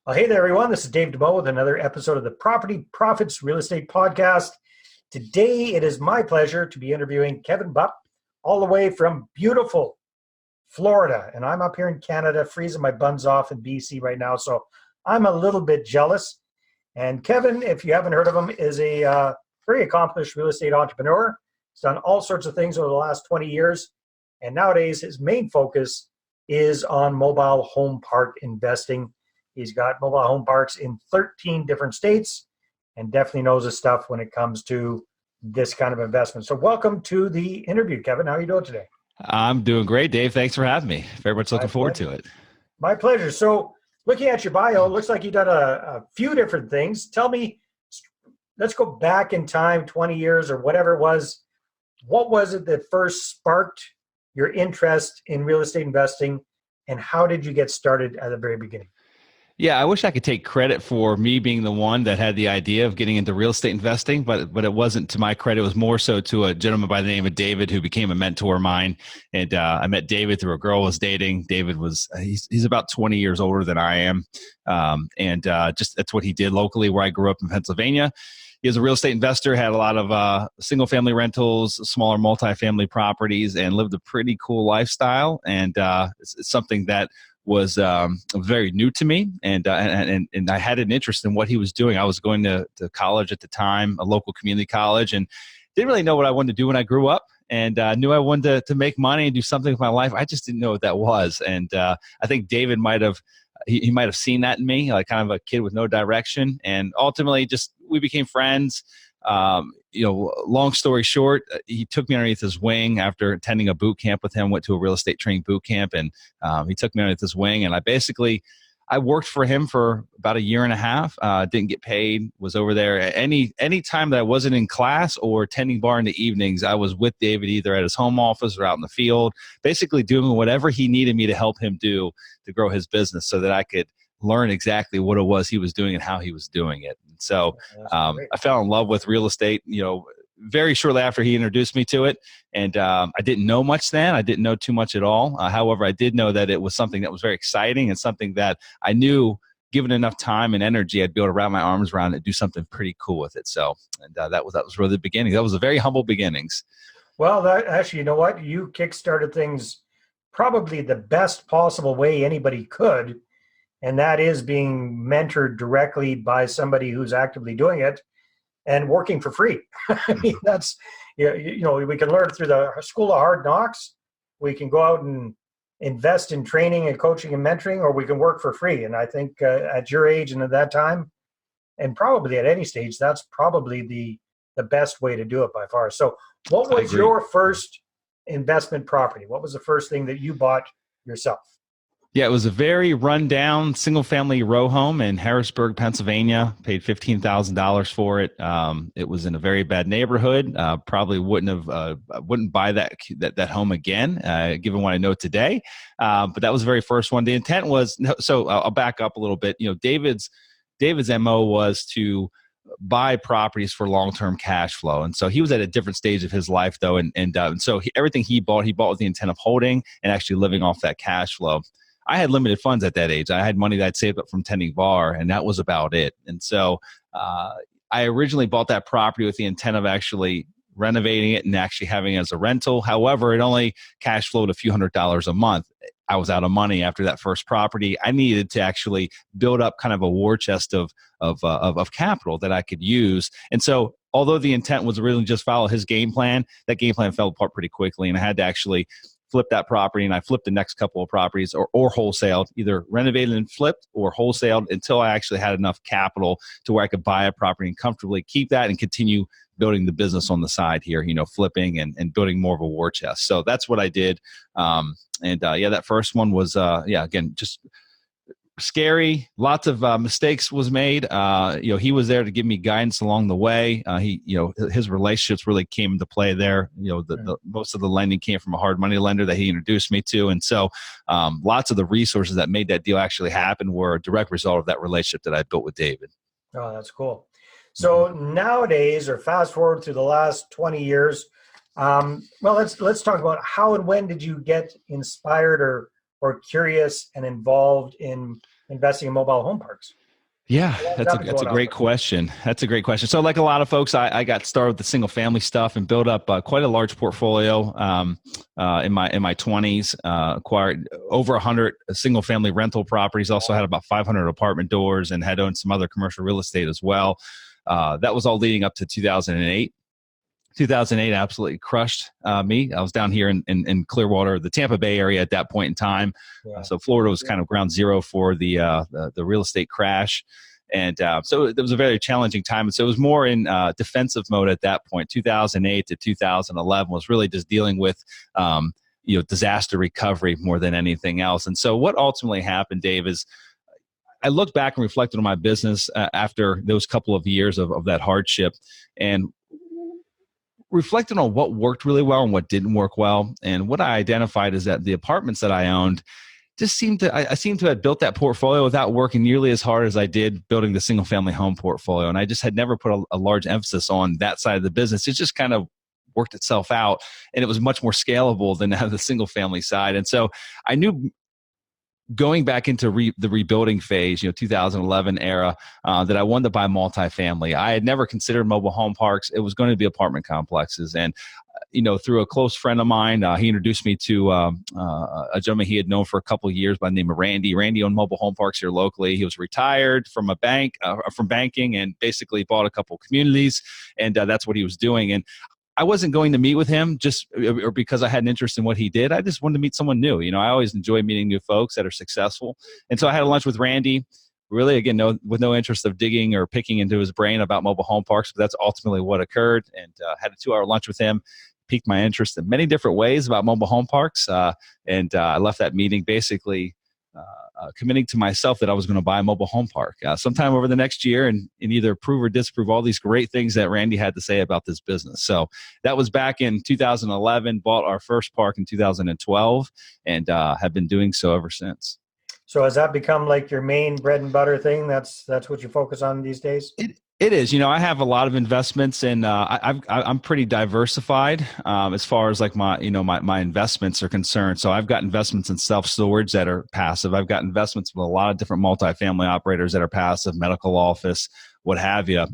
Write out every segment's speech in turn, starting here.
Well, hey there, everyone. This is Dave Dubeau with another episode of the Property Profits Real Estate Podcast. Today, it is my pleasure to be interviewing Kevin Bupp, all the way from beautiful Florida. And I'm up here in Canada, freezing my buns off in BC right now, so I'm a little bit jealous. And Kevin, if you haven't heard of him, is a very accomplished real estate entrepreneur. He's done all sorts of things over the last 20 years. And nowadays, his main focus is on mobile home park investing. He's got mobile home parks in 13 different states and definitely knows his stuff when it comes to this kind of investment. So welcome to the interview, Kevin. How are you doing today? I'm doing great, Dave. Thanks for having me. Very much looking forward to it. My pleasure. So looking at your bio, it looks like you've done a few different things. Tell me, let's go back in time, 20 years or whatever it was. What was it that first sparked your interest in real estate investing, and how did you get started at the very beginning? Yeah, I wish I could take credit for me being the one that had the idea of getting into real estate investing, but it wasn't to my credit. It was more so to a gentleman by the name of David, who became a mentor of mine. And I met David through a girl I was dating. David he's about 20 years older than I am. Just that's what he did locally where I grew up in Pennsylvania. He was a real estate investor, had a lot of single family rentals, smaller multifamily properties, and lived a pretty cool lifestyle. And it's something that was very new to me, and I had an interest in what he was doing. I was going to college at the time, a local community college, and didn't really know what I wanted to do when I grew up, and knew I wanted to make money and do something with my life. I just didn't know what that was, and I think David might have seen that in me, like kind of a kid with no direction, and ultimately we became friends. Long story short, he took me underneath his wing after attending a boot camp with him, went to a real estate training boot camp, and he took me underneath his wing. And I worked for him for about a year and a half, didn't get paid, was over there. Any time that I wasn't in class or attending bar in the evenings, I was with David either at his home office or out in the field, basically doing whatever he needed me to help him do to grow his business so that I could learn exactly what it was he was doing and how he was doing it. And so I fell in love with real estate, very shortly after he introduced me to it. And I didn't know much then. I didn't know too much at all. However, I did know that it was something that was very exciting and something that I knew, given enough time and energy, I'd be able to wrap my arms around it and do something pretty cool with it. So, and that was really the beginning. That was a very humble beginnings. Well, actually, you know what? You kickstarted things probably the best possible way anybody could. And that is being mentored directly by somebody who's actively doing it and working for free. I mean, that's, we can learn through the school of hard knocks. We can go out and invest in training and coaching and mentoring, or we can work for free. And I think at your age and at that time, and probably at any stage, that's probably the best way to do it by far. So what was your first investment property? What was the first thing that you bought yourself? Yeah, it was a very rundown single-family row home in Harrisburg, Pennsylvania. Paid $15,000 for it. It was in a very bad neighborhood. Probably wouldn't buy that home again, given what I know today. But that was the very first one. The intent was so. I'll back up a little bit. David's MO was to buy properties for long-term cash flow, and so he was at a different stage of his life, though, and so everything he bought with the intent of holding and actually living off that cash flow. I had limited funds at that age. I had money that I'd saved up from tending bar, and that was about it. And so I originally bought that property with the intent of actually renovating it and actually having it as a rental. However, it only cash flowed a few $100s a month. I was out of money after that first property. I needed to actually build up kind of a war chest of capital that I could use. And so although the intent was really just follow his game plan, that game plan fell apart pretty quickly, and I had to actually flip that property, and I flipped the next couple of properties or wholesaled, either renovated and flipped or wholesaled until I actually had enough capital to where I could buy a property and comfortably keep that and continue building the business on the side here, flipping and building more of a war chest. So that's what I did. That first one was, again, just scary. Lots of mistakes was made. He was there to give me guidance along the way. His relationships really came into play there. The most of the lending came from a hard money lender that he introduced me to, and so lots of the resources that made that deal actually happen were a direct result of that relationship that I built with David. Oh, that's cool. So nowadays, or fast forward through the last 20 years, let's talk about how and when did you get inspired or curious and involved in investing in mobile home parks? Yeah, What has that's that a been that's a going on great for? question. That's a great question. So, like a lot of folks, I got started with the single family stuff and built up quite a large portfolio in my 20s. Acquired over 100 single family rental properties. Also had about 500 apartment doors and had owned some other commercial real estate as well. That was all leading up to 2008. 2008 absolutely crushed me. I was down here in Clearwater, the Tampa Bay area at that point in time. Yeah. So Florida was kind of ground zero for the real estate crash. And so it was a very challenging time. And so it was more in defensive mode at that point. 2008 to 2011 was really just dealing with disaster recovery more than anything else. And so what ultimately happened, Dave, is I looked back and reflected on my business after those couple of years of that hardship, and reflected on what worked really well and what didn't work well. And what I identified is that the apartments that I owned just I seemed to have built that portfolio without working nearly as hard as I did building the single family home portfolio. And I just had never put a large emphasis on that side of the business. It just kind of worked itself out, and it was much more scalable than the single family side. And so I knew going back into the rebuilding phase, 2011 era, that I wanted to buy multifamily. I had never considered mobile home parks. It was going to be apartment complexes. And, through a close friend of mine, he introduced me to a gentleman he had known for a couple of years by the name of Randy. Randy owned mobile home parks here locally. He was retired from from banking, and basically bought a couple communities. And that's what he was doing. And I wasn't going to meet with him just or because I had an interest in what he did. I just wanted to meet someone new. I always enjoy meeting new folks that are successful. And so I had a lunch with Randy, really, again, with no interest of digging or picking into his brain about mobile home parks, but that's ultimately what occurred. And had a 2-hour lunch with him, piqued my interest in many different ways about mobile home parks. And I left that meeting basically committing to myself that I was going to buy a mobile home park sometime over the next year and either prove or disprove all these great things that Randy had to say about this business. So that was back in 2011, bought our first park in 2012, and have been doing so ever since. So has that become like your main bread and butter thing? That's what you focus on these days? It is. I have a lot of investments, and I'm pretty diversified as far as like my investments are concerned. So I've got investments in self-storage that are passive. I've got investments with a lot of different multifamily operators that are passive, medical office, what have you.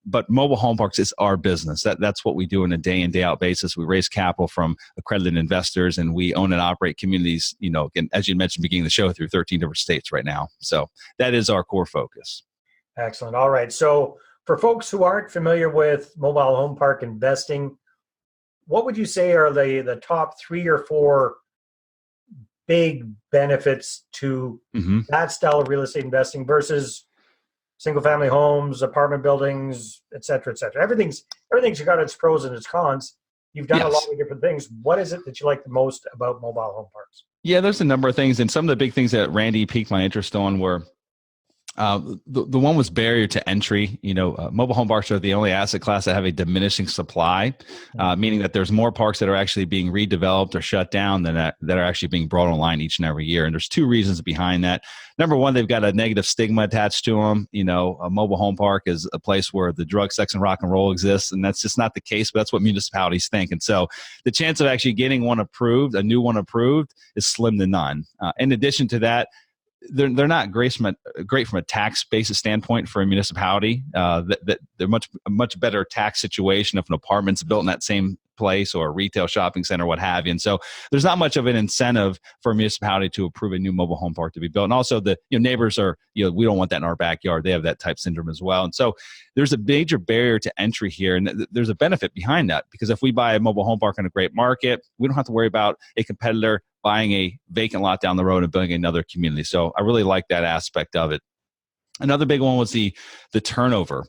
But mobile home parks is our business. That's what we do on a day in, day out basis. We raise capital from accredited investors, and we own and operate communities, again, as you mentioned, beginning of the show, through 13 different states right now. So that is our core focus. Excellent. All right. So for folks who aren't familiar with mobile home park investing, what would you say are the top 3 or 4 big benefits to that style of real estate investing versus single family homes, apartment buildings, et cetera, et cetera? Everything's got its pros and its cons. You've done a lot of different things. What is it that you like the most about mobile home parks? Yeah, there's a number of things. And some of the big things that Randy piqued my interest on were the one was barrier to entry. Mobile home parks are the only asset class that have a diminishing supply, meaning that there's more parks that are actually being redeveloped or shut down than that are actually being brought online each and every year. And there's 2 reasons behind that. Number one, they've got a negative stigma attached to them. A mobile home park is a place where the drug, sex, and rock and roll exists, and that's just not the case. But that's what municipalities think. And so the chance of actually getting a new one approved, is slim to none. In addition to that, they're not great from a tax basis standpoint for a municipality. That they're much better tax situation if an apartment's built in that same place or a retail shopping center, what have you. And so there's not much of an incentive for a municipality to approve a new mobile home park to be built. And also the neighbors are, we don't want that in our backyard. They have that type syndrome as well. And so there's a major barrier to entry here. And there's a benefit behind that, because if we buy a mobile home park in a great market, we don't have to worry about a competitor buying a vacant lot down the road and building another community. So I really like that aspect of it. Another big one was the turnover.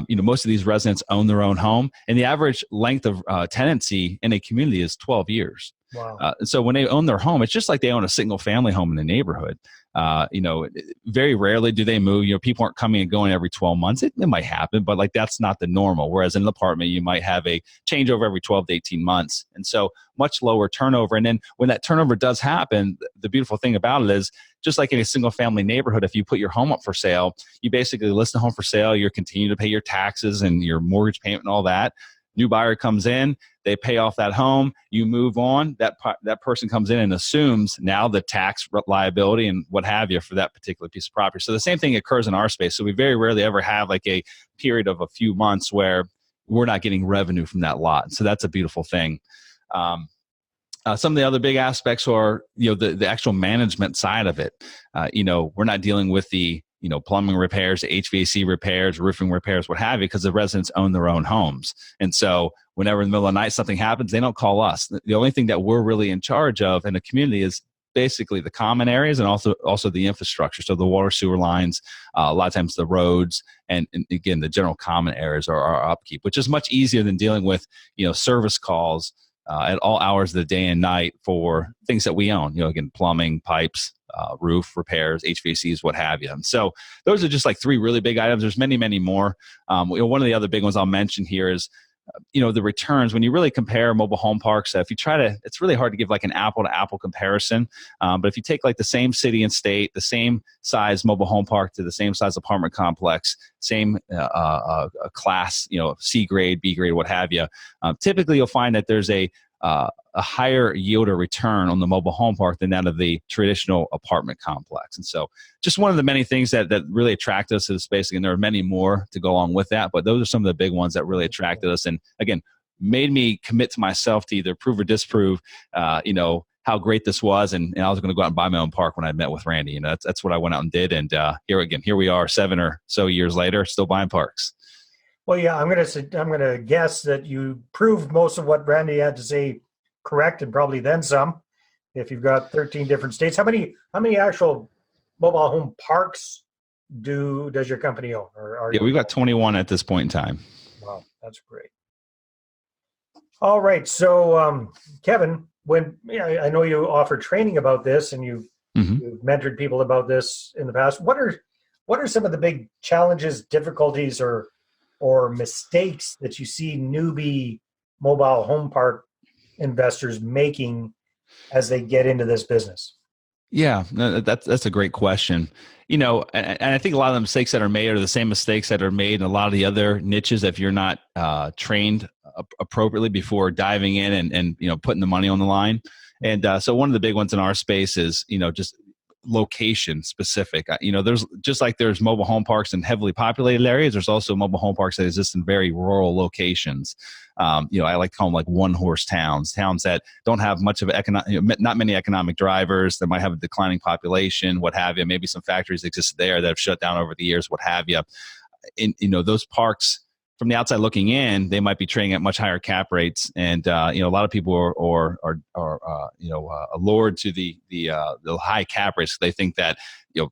Most of these residents own their own home, and the average length of tenancy in a community is 12 years. Wow. So when they own their home, it's just like they own a single family home in the neighborhood. Very rarely do they move. People aren't coming and going every 12 months. It might happen, but like that's not the normal. Whereas in an apartment, you might have a changeover every 12 to 18 months. And so much lower turnover. And then when that turnover does happen, the beautiful thing about it is, just like in a single family neighborhood, if you put your home up for sale, you basically list the home for sale, you continue to pay your taxes and your mortgage payment and all that. New buyer comes in, they pay off that home, you move on, that person comes in and assumes now the tax liability and what have you for that particular piece of property. So the same thing occurs in our space. So we very rarely ever have like a period of a few months where we're not getting revenue from that lot. So that's a beautiful thing. Some of the other big aspects are, the actual management side of it. We're not dealing with the, plumbing repairs, HVAC repairs, roofing repairs, what have you, because the residents own their own homes. And so whenever in the middle of the night something happens, they don't call us. The only thing that we're really in charge of in a community is basically the common areas and also the infrastructure. So the water, sewer lines, a lot of times the roads, and again, the general common areas are our upkeep, which is much easier than dealing with, service calls at all hours of the day and night for things that we own, again, plumbing, pipes, roof repairs, HVACs, what have you. And so those are just like three really big items. There's many, many more. One of the other big ones I'll mention here is, the returns. When you really compare mobile home parks, if you try to, it's really hard to give like an apple to apple comparison. But if you take like the same city and state, the same size mobile home park to the same size apartment complex, same class, C grade, B grade, what have you, typically you'll find that there's a higher yield or return on the mobile home park than that of the traditional apartment complex. And so just one of the many things that really attract us to the space. Again, there are many more to go along with that, but those are some of the big ones that really attracted us. And again, made me commit to myself to either prove or disprove, how great this was. And I was going to go out and buy my own park when I met with Randy. That's what I went out and did. And here we are 7 or so years later, still buying parks. Well, yeah, I'm gonna guess that you proved most of what Randy had to say correct, and probably then some. If you've got 13 different states, how many actual mobile home parks does your company own? We've got 21 at this point in time. Wow, that's great. All right, so Kevin, I know you offer training about this, and you've mentored people about this in the past. What are some of the big challenges, difficulties, or mistakes that you see newbie mobile home park investors making as they get into this business? Yeah, no, that's a great question. And I think a lot of the mistakes that are made are the same mistakes that are made in a lot of the other niches if you're not trained appropriately before diving in and putting the money on the line. And so one of the big ones in our space is, just location specific. There's mobile home parks in heavily populated areas. There's also mobile home parks that exist in very rural locations. I like to call them like one-horse towns that don't have much of not many economic drivers. That might have a declining population, what have you. Maybe some factories exist there that have shut down over the years, what have you. Those parks, from the outside looking in, they might be trading at much higher cap rates, and a lot of people are allured to the high cap rates. They think that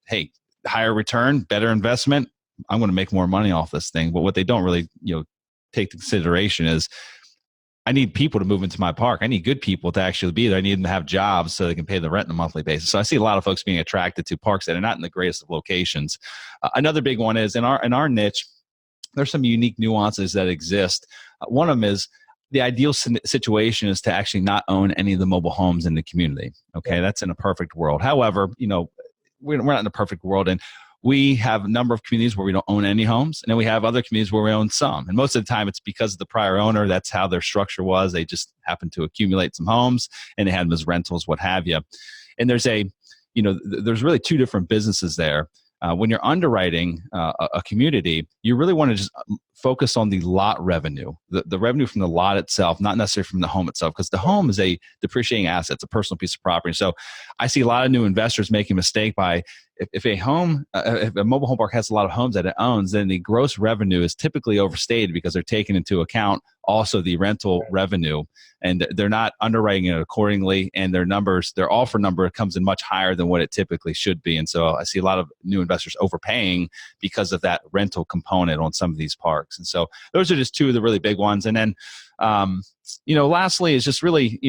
hey, higher return, better investment, I'm going to make more money off this thing. But what they don't really take into consideration is, I need people to move into my park. I need good people to actually be there. I need them to have jobs so they can pay the rent on a monthly basis. So I see a lot of folks being attracted to parks that are not in the greatest of locations. Another big one is in our niche, there's some unique nuances that exist. One of them is the ideal situation is to actually not own any of the mobile homes in the community. Okay, that's in a perfect world. However, we're not in a perfect world, and we have a number of communities where we don't own any homes, and then we have other communities where we own some. And most of the time, it's because of the prior owner. That's how their structure was. They just happened to accumulate some homes, and they had them as rentals, what have you. And there's there's really two different businesses there. When you're underwriting a community, you really want to just focus on the lot revenue, the revenue from the lot itself, not necessarily from the home itself, because the home is a depreciating asset. It's a personal piece of property. So I see a lot of new investors making a mistake by if a mobile home park has a lot of homes that it owns, then the gross revenue is typically overstated because they're taking into account also the rental revenue, and they're not underwriting it accordingly, and their offer number comes in much higher than what it typically should be. And so I see a lot of new investors overpaying because of that rental component on some of these parks. And so those are just two of the really big ones. And then, lastly is just really,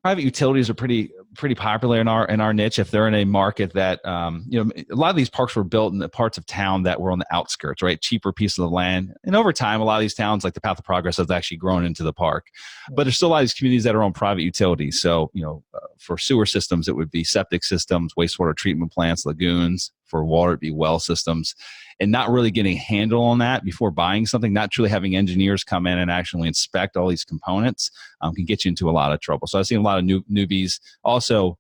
private utilities are pretty popular in our niche. If they're in a market that a lot of these parks were built in the parts of town that were on the outskirts, right? Cheaper piece of the land, and over time, a lot of these towns, like the Path of Progress, has actually grown into the park. But there's still a lot of these communities that are on private utilities. So for sewer systems, it would be septic systems, wastewater treatment plants, lagoons, for water to be well systems, and not really getting a handle on that before buying something, not truly having engineers come in and actually inspect all these components can get you into a lot of trouble. So I've seen a lot of newbies also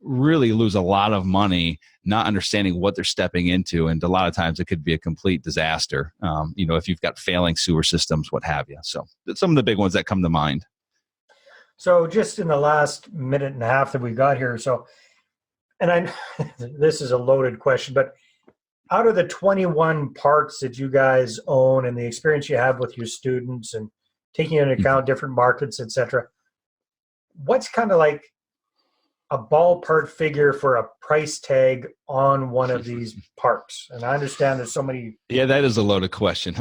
really lose a lot of money not understanding what they're stepping into, and a lot of times it could be a complete disaster, if you've got failing sewer systems, what have you. So that's some of the big ones that come to mind. So just in the last minute and a half that we got here, this is a loaded question, but out of the 21 parks that you guys own and the experience you have with your students and taking into account different markets, et cetera, what's kind of like a ballpark figure for a price tag on one of these parks? And I understand there's so many. Yeah, that is a loaded question.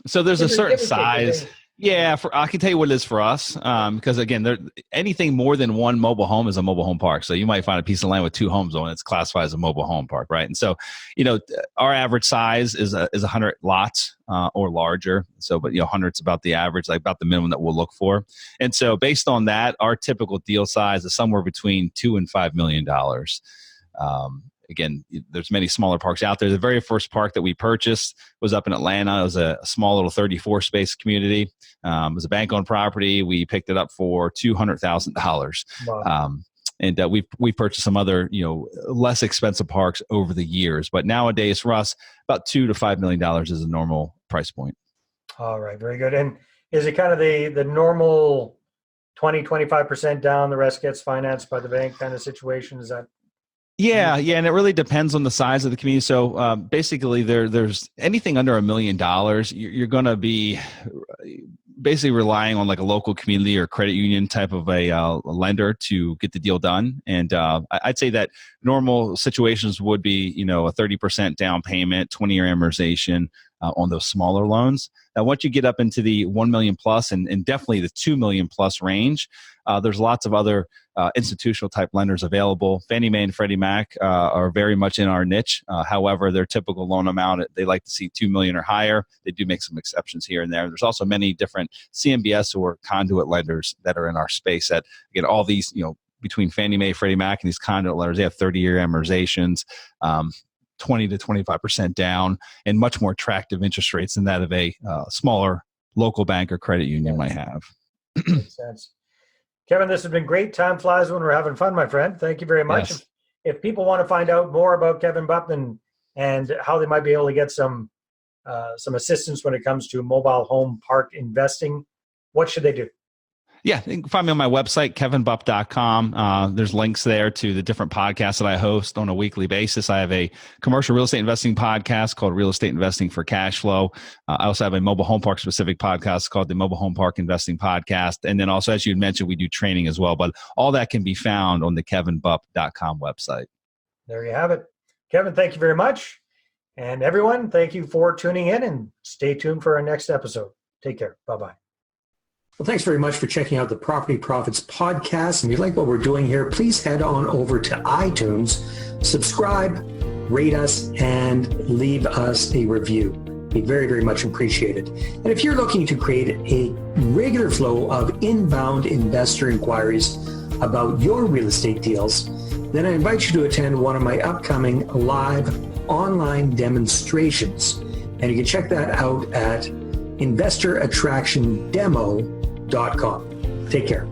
So there's a certain size. Yeah, I can tell you what it is for us, because again, anything more than one mobile home is a mobile home park. So you might find a piece of land with 2 homes on it; it's classified as a mobile home park, right? And so, our average size is 100 lots or larger. So, but 100's about the average, like about the minimum that we'll look for. And so, based on that, our typical deal size is somewhere between $2 and $5 million. Again, there's many smaller parks out there. The very first park that we purchased was up in Atlanta. It was a small little 34 space community. It was a bank-owned property. We picked it up for $200,000. Wow. And we've purchased some other, less expensive parks over the years. But nowadays, for us, about $2 to $5 million is a normal price point. All right, very good. And is it kind of the normal 20, 25% down, the rest gets financed by the bank kind of situation? Is that? Yeah, and it really depends on the size of the community. So basically, there's anything under $1 million, you're going to be basically relying on like a local community or credit union type of a lender to get the deal done. And I'd say that normal situations would be, a 30% down payment, 20-year amortization on those smaller loans. Now, once you get up into the 1 million plus and definitely the 2 million plus range, there's lots of other institutional type lenders available. Fannie Mae and Freddie Mac are very much in our niche. However, their typical loan amount, they like to see 2 million or higher. They do make some exceptions here and there. There's also many different CMBS or conduit lenders that are in our space that, again, all these, between Fannie Mae, Freddie Mac, and these conduit lenders, they have 30-year amortizations, 20 to 25% down, and much more attractive interest rates than that of a smaller local bank or credit union might have. Makes sense. Kevin, this has been great. Time flies when we're having fun, my friend. Thank you very much. Yes. If people want to find out more about Kevin Bupp and how they might be able to get some assistance when it comes to mobile home park investing, what should they do? Yeah, you can find me on my website, kevinbupp.com. There's links there to the different podcasts that I host on a weekly basis. I have a commercial real estate investing podcast called Real Estate Investing for Cash Flow. I also have a mobile home park specific podcast called the Mobile Home Park Investing Podcast. And then also, as you mentioned, we do training as well. But all that can be found on the kevinbupp.com website. There you have it. Kevin, thank you very much. And everyone, thank you for tuning in, and stay tuned for our next episode. Take care. Bye-bye. Well, thanks very much for checking out the Property Profits podcast. And if you like what we're doing here, please head on over to iTunes, subscribe, rate us, and leave us a review. Be very, very much appreciated. And if you're looking to create a regular flow of inbound investor inquiries about your real estate deals, then I invite you to attend one of my upcoming live online demonstrations. And you can check that out at investorattractiondemo.com. Take care.